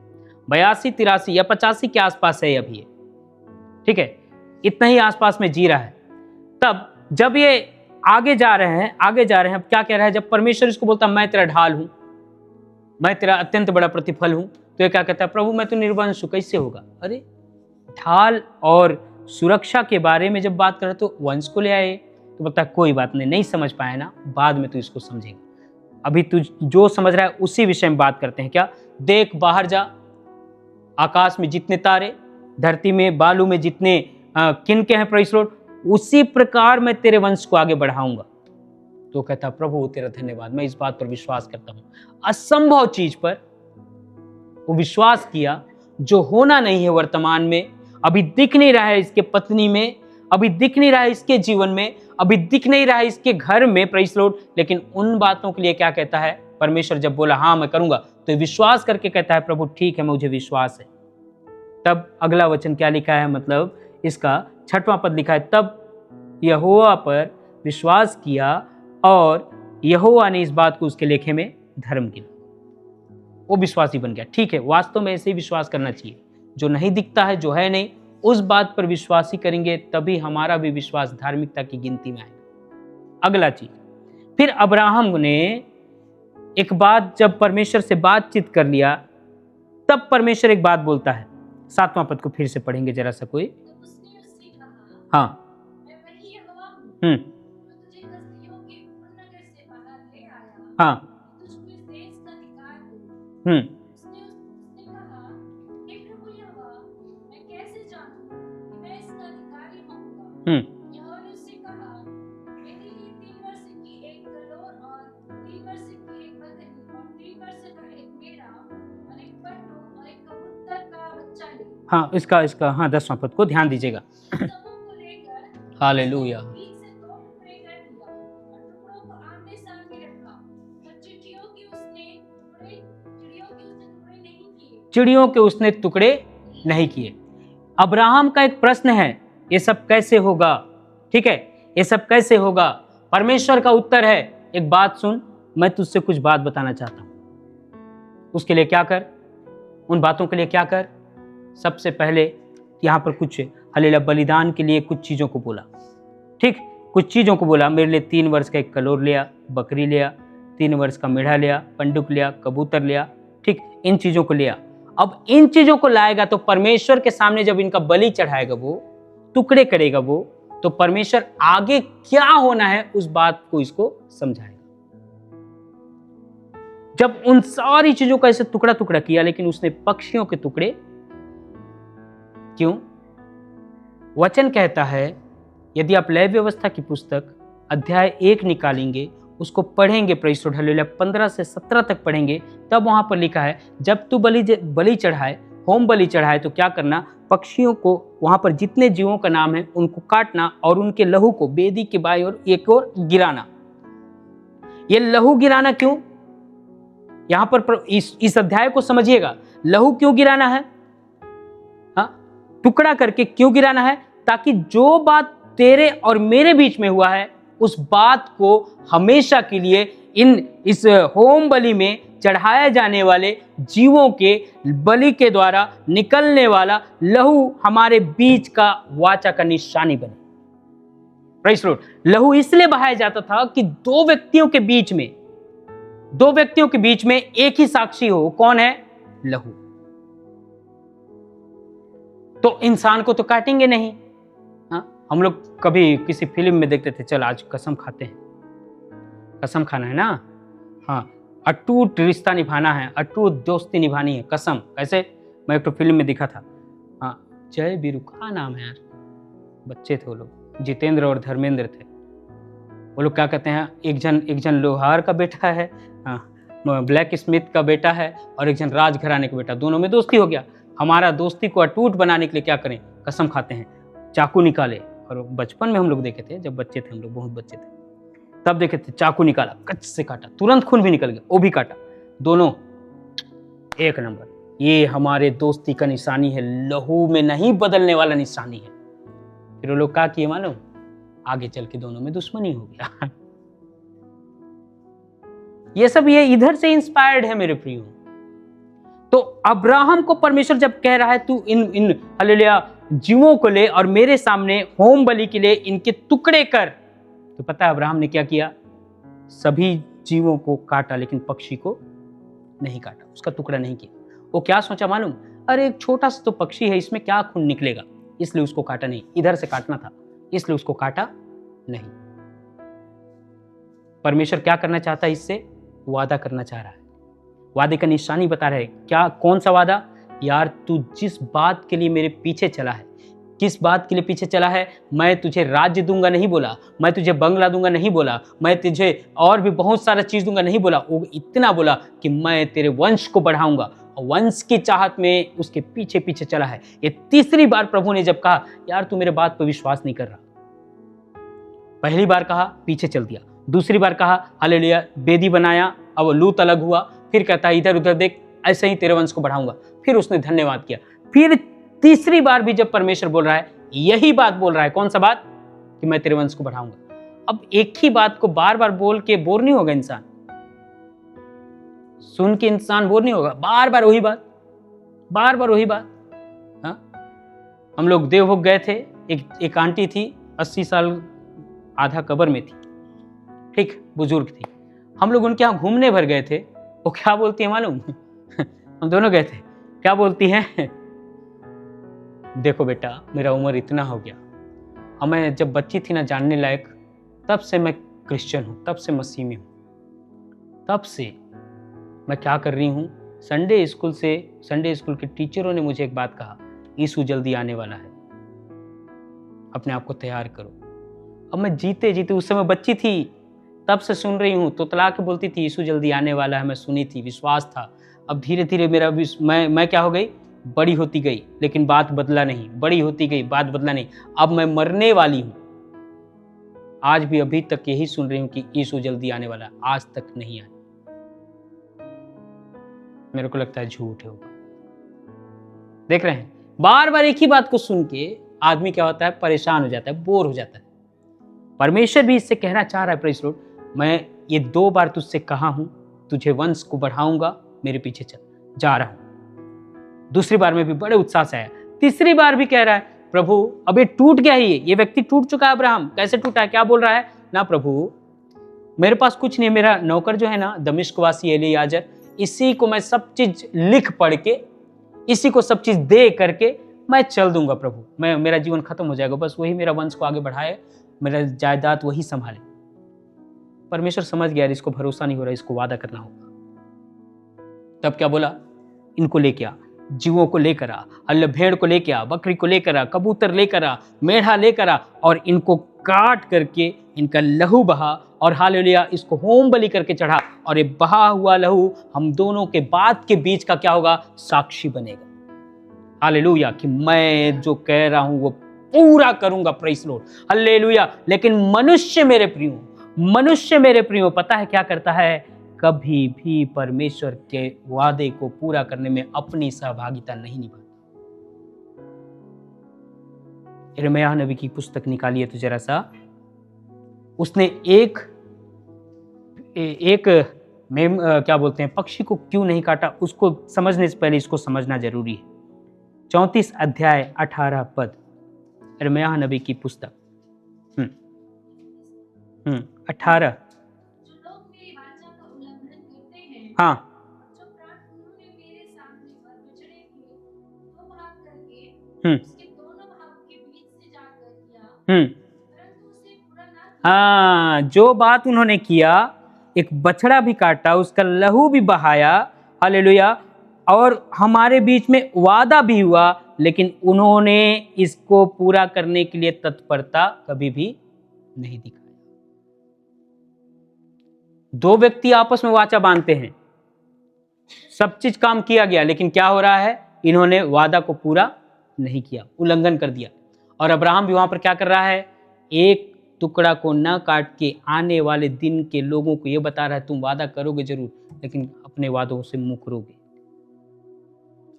82, 83 या 85 के आसपास है अभी ये, ठीक है, इतना ही आसपास में जी रहा है। तब जब ये आगे जा रहे हैं, अब क्या कह रहा है? जब परमेश्वर इसको बोलता मैं तेरा ढाल हूं, मैं तेरा अत्यंत बड़ा प्रतिफल हूं, तो ये क्या कहता है? प्रभु मैं तो निर्वंश हूं, कैसे होगा? अरे ढाल और सुरक्षा के बारे में जब बात कर रहे तो वंश को ले आए, तो बोलता है कोई बात नहीं समझ पाया ना, बाद में तू इसको समझेगा, अभी तू जो समझ रहा है उसी विषय में बात करते हैं। क्या? देख, बाहर जा, आकाश में जितने तारे, धरती में बालू में जितने किनके हैं, प्रेज़ द लॉर्ड, उसी प्रकार मैं तेरे वंश को आगे बढ़ाऊंगा। तो कहता प्रभु तेरा धन्यवाद, मैं इस बात पर विश्वास करता हूं। असंभव चीज पर वो विश्वास किया, जो होना नहीं है वर्तमान में, अभी दिख नहीं रहा है इसके पत्नी में, अभी दिख नहीं रहा है इसके जीवन में, अभी दिख नहीं रहा है इसके घर में, प्रेज़ द लॉर्ड, लेकिन उन बातों के लिए क्या कहता है परमेश्वर? जब बोला हाँ मैं करूंगा, तो विश्वास करके कहता है प्रभु ठीक है, मुझे विश्वास है। तब अगला वचन क्या लिखा है? मतलब इसका 6वां पद लिखा है, तब यहोवा पर विश्वास किया और यहोवा ने इस बात को उसके लेखे में धर्म गिना। वो विश्वासी बन गया। ठीक है, वास्तव में ऐसे ही विश्वास करना चाहिए। जो नहीं दिखता है, जो है नहीं, उस बात पर विश्वासी करेंगे, तभी हमारा भी विश्वास धार्मिकता की गिनती में आएगा। अगला चीज, फिर अब्राहम ने एक बात जब परमेश्वर से बातचीत कर लिया, तब परमेश्वर एक बात बोलता है। 7वां पद को फिर से पढ़ेंगे जरा सा कोई। हाँ, हाँ, हाँ, इसका हाँ 10वां पद को ध्यान दीजिएगा। हालेलुया। चिड़ियों के उसने टुकड़े नहीं किए। अब्राहम का एक प्रश्न है, ये सब कैसे होगा? ठीक है, ये सब कैसे होगा? परमेश्वर का उत्तर है, एक बात सुन, मैं तुझसे कुछ बात बताना चाहता हूं। उसके लिए क्या कर? उन बातों के लिए क्या कर? सबसे पहले यहां पर कुछ हालेलुया बलिदान के लिए कुछ चीजों को बोला। ठीक, कुछ चीजों को बोला। मेरे लिए 3 वर्ष का एक कलोर लिया, बकरी लिया, 3 वर्ष का मेढ़ा लिया, पंडुक लिया, कबूतर लिया। ठीक, इन चीजों को लिया। अब इन चीजों को लाएगा तो परमेश्वर के सामने जब इनका बलि चढ़ाएगा, वो टुकड़े करेगा वो, तो परमेश्वर आगे क्या होना है उस बात को इसको समझाएगा। जब उन सारी चीजों का ऐसे टुकड़ा टुकड़ा किया, लेकिन उसने पक्षियों के टुकड़े क्यों? वचन कहता है, यदि आप लेवी व्यवस्था की पुस्तक अध्याय 1 निकालेंगे, उसको पढ़ेंगे, प्रेज़ द लॉर्ड, हालेलुया 15 से 17 तक पढ़ेंगे, तब वहां पर लिखा है, जब तू बलि चढ़ाए होम बलि चढ़ाए तो क्या करना, पक्षियों को, वहां पर जितने जीवों का नाम है उनको काटना और उनके लहू को वेदी के बाई और एक और गिराना। ये लहू गिराना क्यों, यहां पर इस अध्याय को समझिएगा, लहू क्यों गिराना है, हाँ, टुकड़ा करके क्यों गिराना है, ताकि जो बात तेरे और मेरे बीच में हुआ है उस बात को हमेशा के लिए इस होम बलि में चढ़ाए जाने वाले जीवों के बलि के द्वारा निकलने वाला लहू हमारे बीच का वाचा का निशानी बने। Praise the Lord. लहू इसलिए बहाया जाता था कि दो व्यक्तियों के बीच में एक ही साक्षी हो। कौन है? लहू। तो इंसान को तो काटेंगे नहीं। हाँ, हम लोग कभी किसी फिल्म में देखते थे, चल आज कसम खाते हैं, कसम खाना है ना, हाँ, अटूट रिश्ता निभाना है, अटूट दोस्ती निभानी है, कसम। ऐसे मैं एक तो फिल्म में दिखा था, हाँ, जय वीरू का नाम है यार, बच्चे थे वो लोग, जितेंद्र और धर्मेंद्र थे। वो लोग क्या कहते हैं, एक जन लोहार का बेटा है, हाँ, ब्लैक स्मिथ का बेटा है, और एक जन राजघराने का बेटा, दोनों में दोस्ती हो गया। हमारा दोस्ती को अटूट बनाने के लिए क्या करें, कसम खाते हैं, चाकू निकाले। और बचपन में हम लोग देखे थे, जब बच्चे थे हम लोग, बहुत बच्चे थे, तब देखे थे, चाकू निकाला, कच से काटा, तुरंत खून भी निकल गया, वो भी काटा, दोनों एक नंबर। ये हमारे दोस्ती का निशानी है, लहू में नहीं बदलने वाला निशानी है। फिर वो लोग क्या किए मालूम, आगे चल के दोनों में दुश्मनी हो गया। ये सब ये इधर से इंस्पायर्ड है मेरे प्रियो। तो अब्राहम को परमेश्वर जब कह रहा है तू इन हालेलुया जीवों को ले और मेरे सामने होम बलि के लिए इनके टुकड़े कर, तो पता है अब्राहम ने क्या किया, सभी जीवों को काटा लेकिन पक्षी को नहीं काटा, उसका टुकड़ा नहीं किया। वो क्या सोचा मालूम, अरे एक छोटा सा तो पक्षी है, इसमें क्या खून निकलेगा, इसलिए उसको काटा नहीं, इधर से काटना था इसलिए उसको काटा नहीं। परमेश्वर क्या करना चाहता है, इससे वादा करना चाह रहा है, वादे का निशानी बता रहे हैं। क्या, कौन सा वादा, यार तू जिस बात के लिए मेरे पीछे चला है, किस बात के लिए पीछे चला है, मैं तुझे राज्य दूंगा नहीं बोला, मैं तुझे बंगला दूंगा नहीं बोला, मैं तुझे और भी बहुत सारा चीज दूंगा नहीं बोला, वो इतना बोला कि मैं तेरे वंश को बढ़ाऊंगा, और वंश की चाहत में उसके पीछे पीछे चला है। ये तीसरी बार प्रभु ने जब कहा, यार तू मेरे बात पर विश्वास नहीं कर रहा, पहली बार कहा पीछे चल दिया, दूसरी बार कहा हालेलुया वेदी बनाया, अब लूत अलग हुआ, फिर कहता है इधर उधर देख, ऐसे ही तेरे वंश को बढ़ाऊंगा, फिर उसने धन्यवाद किया। फिर तीसरी बार भी जब परमेश्वर बोल रहा है, यही बात बोल रहा है, कौन सा बात, कि मैं तेरे वंश को बढ़ाऊंगा। अब एक ही बात को बार बार बोल के बोर नहीं होगा इंसान, सुन के इंसान बोर नहीं होगा, बार बार वही बात, बार बार वही बात। हाँ, हम लोग देवभोग गए थे, एक आंटी थी 80 साल, आधा कब्र में थी, ठीक, बुजुर्ग थी, हम लोग उनके यहाँ घूमने भर गए थे। वो क्या बोलती है मालूम, हम दोनों गए थे, क्या बोलती हैं, देखो बेटा मेरा उम्र इतना हो गया, और मैं जब बच्ची थी ना जानने लायक, तब से मैं क्रिश्चियन हूँ, तब से मसीह में हूँ, तब से मैं क्या कर रही हूँ, संडे स्कूल के टीचरों ने मुझे एक बात कहा, यीशु जल्दी आने वाला है, अपने आप को तैयार करो। अब मैं जीते जीते, उस समय बच्ची थी, तब से सुन रही हूँ, तो तला के बोलती थी यीशु जल्दी आने वाला है, मैं सुनी थी, विश्वास था। अब धीरे धीरे मेरा मैं क्या हो गई, बड़ी होती गई, लेकिन बात बदला नहीं, बड़ी होती गई, बात बदला नहीं। अब मैं मरने वाली हूँ, आज भी अभी तक यही सुन रही हूँ कि यीशु जल्दी आने वाला है, आज तक नहीं आया। मेरे को लगता है झूठ है। देख रहे हैं, बार बार एक ही बात को सुन के आदमी क्या होता है, परेशान हो जाता है, बोर हो जाता है। परमेश्वर भी इससे कहना चाह रहा है, प्रेज़ द लॉर्ड, मैं ये 2 बार तुझसे कहा हूं, तुझे वंश को बढ़ाऊंगा, मेरे पीछे चल, जा रहा हूं। दूसरी बार में भी बड़े उत्साह से आया, तीसरी बार भी कह रहा है, प्रभु अब ये टूट गया ही, ये व्यक्ति टूट चुका है। अब्राहम कैसे टूटा है, क्या बोल रहा है ना, प्रभु मेरे पास कुछ नहीं है, मेरा नौकर जो है ना दमिश्कवासी एलीयाजर, इसी को मैं सब चीज लिख पढ़ के, इसी को सब चीज दे करके मैं चल दूंगा प्रभु, मेरा जीवन खत्म हो जाएगा, बस वही मेरा वंश को आगे बढ़ाए, मेरा जायदाद वही संभाले। परमेश्वर समझ गया इसको भरोसा नहीं हो रहा, इसको वादा करना होगा। तब क्या बोला, इनको लेके आ, जीवों को लेकर आ, अल्लाह भेड़ को लेकर आ, बकरी को लेकर आ, कबूतर लेकर आ, मेढ़ा लेकर आ, और इनको काट करके इनका लहू बहा, और हालेलुया इसको होम बलि करके चढ़ा, और ये बहा हुआ लहू हम दोनों के बात के बीच का क्या होगा, साक्षी बनेगा। हालेलुया, कि मैं जो कह रहा हूं वो पूरा करूंगा, प्रेज़ लॉर्ड, हालेलुया। लेकिन मनुष्य मेरे प्रियो पता है क्या करता है? कभी भी परमेश्वर के वादे को पूरा करने में अपनी सहभागिता नहीं निभाता। यिर्मयाह नबी की पुस्तक निकालिए तो जरा सा, उसने एक क्या बोलते हैं, पक्षी को क्यों नहीं काटा, उसको समझने से पहले इसको समझना जरूरी है। 34 अध्याय 18 पद, यिर्मयाह नबी की पुस्तक 18। जो लोग मेरी वाचा का उल्लंघन करते हैं, हाँ, जो प्राण उन्होंने मेरे सामने और बछड़े के दो भाग करके हम्म उसके दोनों भागों के बीच से जाकर किया, हम्म परंतु उसे पूरा ना किया। हाँ, जो बात उन्होंने किया, एक बछड़ा भी काटा, उसका लहू भी बहाया, हालेलुया, और हमारे बीच में वादा भी हुआ, लेकिन उन्होंने इसको पूरा करने के लिए तत्परता कभी भी नहीं दिखाई। दो व्यक्ति आपस में वाचा बांधते हैं, सब चीज काम किया गया, लेकिन क्या हो रहा है? इन्होंने वादा को पूरा नहीं किया, उल्लंघन कर दिया। और अब्राहम भी वहां पर क्या कर रहा है? एक टुकड़ा को न काट के आने वाले दिन के लोगों को यह बता रहा है, तुम वादा करोगे जरूर, लेकिन अपने वादों से मुकरोगे,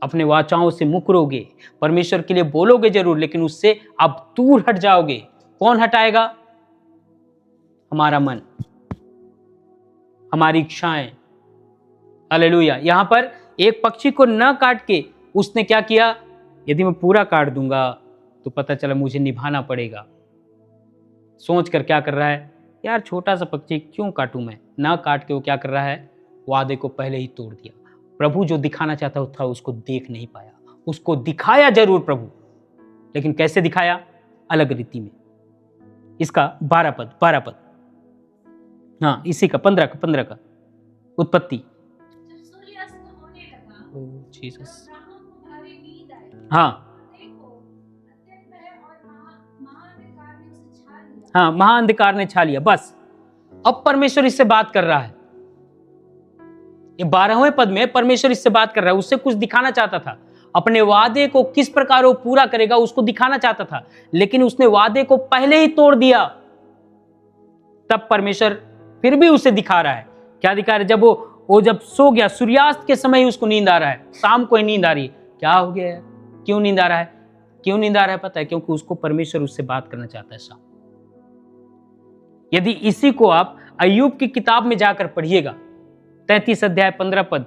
अपने वाचाओं से मुकरोगे, परमेश्वर के लिए बोलोगे जरूर, लेकिन उससे आप दूर हट जाओगे। कौन हटाएगा? हमारा मन, हमारी इच्छाएं, हालेलुया। यहां पर एक पक्षी को न काट के उसने क्या किया? यदि मैं पूरा काट दूंगा तो पता चला मुझे निभाना पड़ेगा। सोच कर क्या कर रहा है? यार छोटा सा पक्षी क्यों काटूं मैं? ना काट के वो क्या कर रहा है? वादे को पहले ही तोड़ दिया। प्रभु जो दिखाना चाहता था उसको देख नहीं पाया। उसको दिखाया जरूर प्रभु, लेकिन कैसे दिखाया? अलग रीति में। इसका 12 पद, हाँ इसी का 15 का उत्पत्ति। जब सूर्यास्त होने लगा, जीसस, तब अब्राहम को भारी नींद आई। हाँ देखो, अत्यंत भय और महाअंधकार ने उसे छा लिया। हाँ, महाअंधकार ने छा लिया। बस अब परमेश्वर इससे बात कर रहा है। ये 12वें पद में परमेश्वर इससे बात कर रहा है। उससे कुछ दिखाना चाहता था, अपने वादे को किस प्रकार वो पूरा करेगा उसको दिखाना चाहता था, लेकिन उसने वादे को पहले ही तोड़ दिया। तब परमेश्वर फिर भी उसे दिखा रहा है। क्या दिखा रहा है? जब वो जब सो गया, सूर्यास्त के समय ही उसको नींद आ रहा है, शाम को ही नींद आ रही है। क्या हो गया है? क्यों नींद आ रहा है? क्यों नींद आ रहा है? पता है, क्योंकि उसको परमेश्वर उससे बात करना चाहता है शाम। यदि इसी को आप अय्यूब की किताब में जाकर पढ़िएगा, 33 अध्याय 15 पद,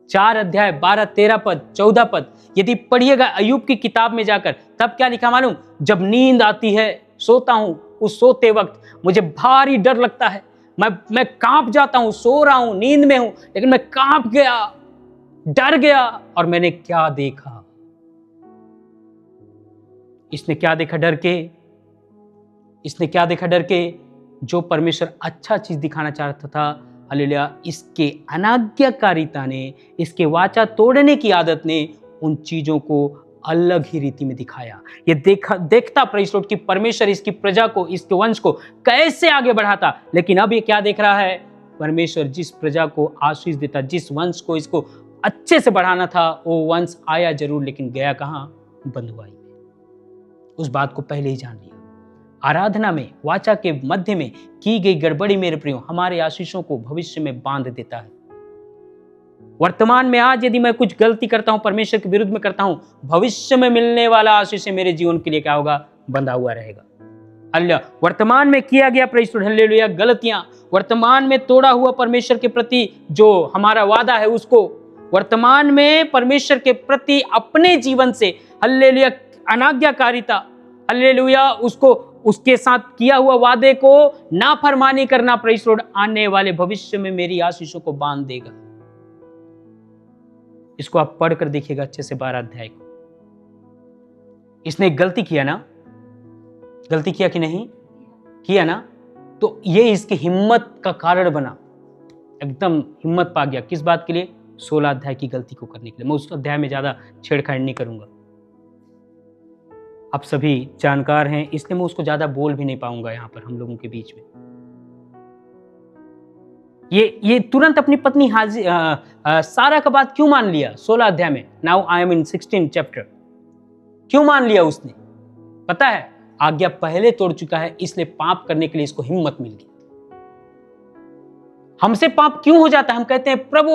4 अध्याय 12 13 पद 14 पद, यदि पढ़िएगा अय्यूब की किताब में जाकर, तब क्या लिखा मालूम? जब नींद आती है, सोता हूं, उस सोते वक्त मुझे भारी डर लगता है, मैं कांप जाता हूं, सो रहा हूं, नींद में हूं, लेकिन मैं कांप गया, डर गया, और मैंने क्या देखा? इसने क्या देखा डर के? इसने क्या देखा डर के? जो परमेश्वर अच्छा चीज दिखाना चाहता था, हालेलुया, इसके अनाज्ञाकारिता ने, इसके वाचा तोड़ने की आदत ने उन चीजों को अलग ही रीति में दिखाया। ये देखता प्रेज़ लॉर्ड कि परमेश्वर इसकी प्रजा को, इसके वंश को कैसे आगे बढ़ाता। लेकिन अब ये क्या देख रहा है? परमेश्वर जिस प्रजा को आशीष देता, जिस वंश को इसको अच्छे से बढ़ाना था, वो वंश आया जरूर, लेकिन गया कहां? बंधुआई में। उस बात को पहले ही जान लिया। आराधना में, वाचा के मध्य में की गई गड़बड़ी मेरे प्रियो हमारे आशीषों को भविष्य में बांध देता है। वर्तमान में आज यदि मैं कुछ गलती करता हूं, परमेश्वर के विरुद्ध में करता हूं, भविष्य में मिलने वाला आशीष मेरे जीवन के लिए क्या होगा? बंधा हुआ रहेगा। हालेलुया। वर्तमान में किया गया प्रेज़ लॉर्ड, हालेलुया, गलतियां, वर्तमान में तोड़ा हुआ परमेश्वर के प्रति जो हमारा वादा है, उसको वर्तमान में परमेश्वर के प्रति अपने जीवन से, हालेलुया, अनाज्ञाकारिता, हालेलुया, उसको उसके साथ किया हुआ वादे को नाफरमानी करना, प्रेज़ लॉर्ड, आने वाले भविष्य में मेरी आशीषों को बांध देगा। इसको आप पढ़कर देखिएगा अच्छे से 12 अध्याय को। इसने एक गलती किया ना? गलती किया कि नहीं किया ना? तो ये इसकी हिम्मत का कारण बना, एकदम हिम्मत पा गया। किस बात के लिए? 16 अध्याय की गलती को करने के लिए। मैं उस अध्याय में ज्यादा छेड़छाड़ नहीं करूंगा, आप सभी जानकार हैं, इसलिए मैं उसको ज्यादा बोल भी नहीं पाऊंगा यहां पर हम लोगों के बीच में। ये तुरंत अपनी पत्नी सारा का बात क्यों मान लिया? 16 अध्याय में, now I am in 16 chapter. क्यों मान लिया उसने? पता है, आज्ञा पहले तोड़ चुका है, इसलिए पाप करने के लिए इसको हिम्मत मिल गई। हमसे पाप क्यों हो जाता है? हम कहते हैं प्रभु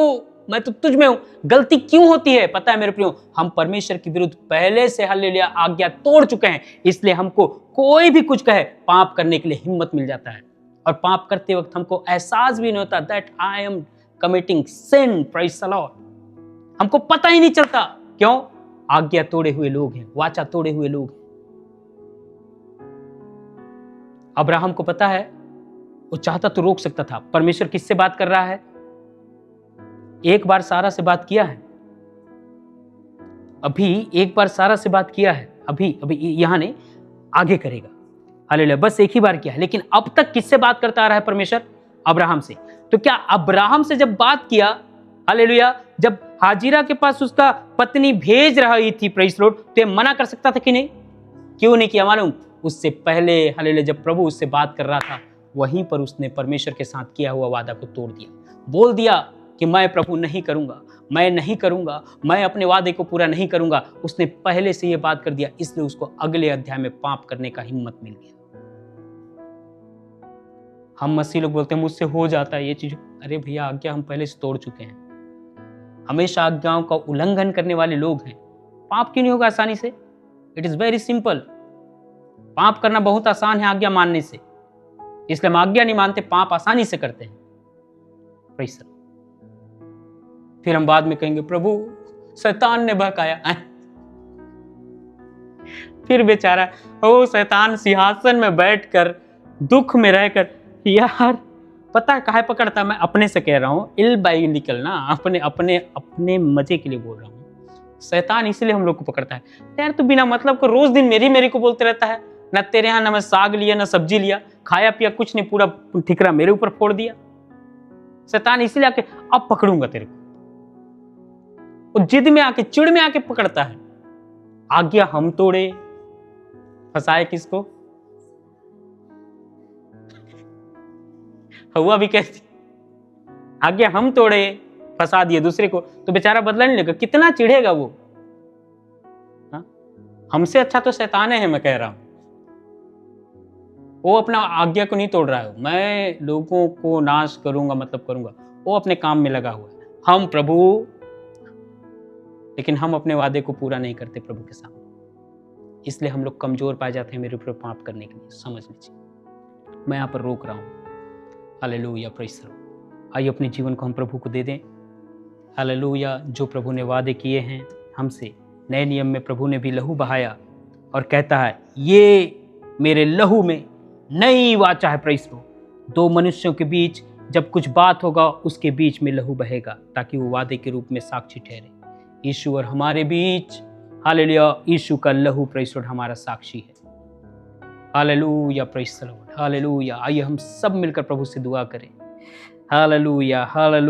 मैं तो तुझ में हूं, गलती क्यों होती है? पता है मेरे प्रियो, हम परमेश्वर के विरुद्ध पहले से हालेलुया आज्ञा तोड़ चुके हैं, इसलिए हमको कोई भी कुछ कहे पाप करने के लिए हिम्मत मिल जाता है। और पाप करते वक्त हमको एहसास भी नहीं होता that I am committing sin, praise the Lord. हमको पता ही नहीं चलता। क्यों? आज्ञा तोड़े हुए लोग हैं, वाचा तोड़े हुए लोग हैं। अब्राहम को पता है, वो चाहता तो रोक सकता था। परमेश्वर किससे बात कर रहा है? एक बार सारा से बात किया है, अभी एक बार सारा से बात किया है, अभी यहां नहीं, आगे करेगा। हालेलुया, बस एक ही बार किया है, लेकिन अब तक किससे बात करता आ रहा है परमेश्वर? अब्राहम से। तो क्या अब्राहम से जब बात किया, हालेलुया, जब हाजिरा के पास उसका पत्नी भेज रही थी, प्रेज़ द लॉर्ड, तो ये मना कर सकता था कि नहीं? क्यों नहीं किया मालूम? उससे पहले हालेलुया जब प्रभु उससे बात कर रहा था, वहीं पर उसने परमेश्वर के साथ किया हुआ वादा को तोड़ दिया। बोल दिया कि मैं प्रभु नहीं करूंगा, मैं नहीं करूंगा, मैं अपने वादे को पूरा नहीं करूंगा। उसने पहले से यह बात कर दिया, इसलिए उसको अगले अध्याय में पाप करने का हिम्मत मिल गया। हम मसीह लोग बोलते हैं मुझसे हो जाता है ये चीज। अरे भैया, आज्ञा हम पहले से तोड़ चुके हैं। हमेशा आज्ञाओं का उल्लंघन करने वाले लोग हैं। पाप क्यों नहीं होगा आसानी से? It is very simple. पाप करना बहुत आसान है आज्ञा मानने से, इसलिए हम आज्ञा नहीं मानते, पाप आसानी से करते हैं। Praise the Lord. फिर हम बाद में कहेंगे प्रभु शैतान ने बहकाया। फिर बेचारा ओ शैतान सिंहासन में बैठकर दुख में रहकर, यार पता है काहे पकड़ता? मैं अपने से कह रहा हूं, इलबाइलिकल ना, अपने अपने अपने मजे के लिए बोल रहा हूं। शैतान इसलिए हम लोग को पकड़ता है, यार तू बिना मतलब को रोज दिन मेरी को बोलते रहता है, ना तेरे यहाँ ना मैं साग लिया ना सब्जी लिया, खाया पिया कुछ नहीं, पूरा ठिकरा मेरे ऊपर फोड़ दिया। शैतान इसलिए आके अब पकड़ूंगा तेरे को, वो जिद में आके चिड़ में आके पकड़ता है। आज्ञा हम तोड़े, फंसाए किसको? हुआ भी कैसी? आज्ञा हम तोड़े, फंसा दिए दूसरे को, तो बेचारा बदला नहीं लेगा। कितना चिढ़ेगा वो? हा? हमसे अच्छा तो शैतान है, मैं कह रहा हूं। वो अपना आज्ञा को नहीं तोड़ रहा है, मैं लोगों को नाश करूंगा मतलब करूंगा, वो अपने काम में लगा हुआ है। हम प्रभु, लेकिन हम अपने वादे को पूरा नहीं करते प्रभु के सामने, इसलिए हम लोग कमजोर पाए जाते हैं मेरे ऊपर पाप करने के लिए। समझ लीजिए, मैं यहाँ पर रोक रहा हूँ। Hallelujah, praise the Lord. आइए अपने जीवन को हम प्रभु को दे दें। हालेलुया, जो प्रभु ने वादे किए हैं हमसे, नए नियम में प्रभु ने भी लहू बहाया और कहता है ये मेरे लहू में नई वाचा है। Praise the Lord. दो मनुष्यों के बीच जब कुछ बात होगा, उसके बीच में लहू बहेगा, ताकि वो वादे के रूप में साक्षी ठहरे। यीशु और हमारे बीच, हालेलुया, यीशु का लहू प्रेज़ द लॉर्ड हमारा साक्षी है। Hallelujah, praise the Lord, hallelujah. आइए हम सब मिलकर प्रभु से दुआ करें। Hallelujah, hallelujah.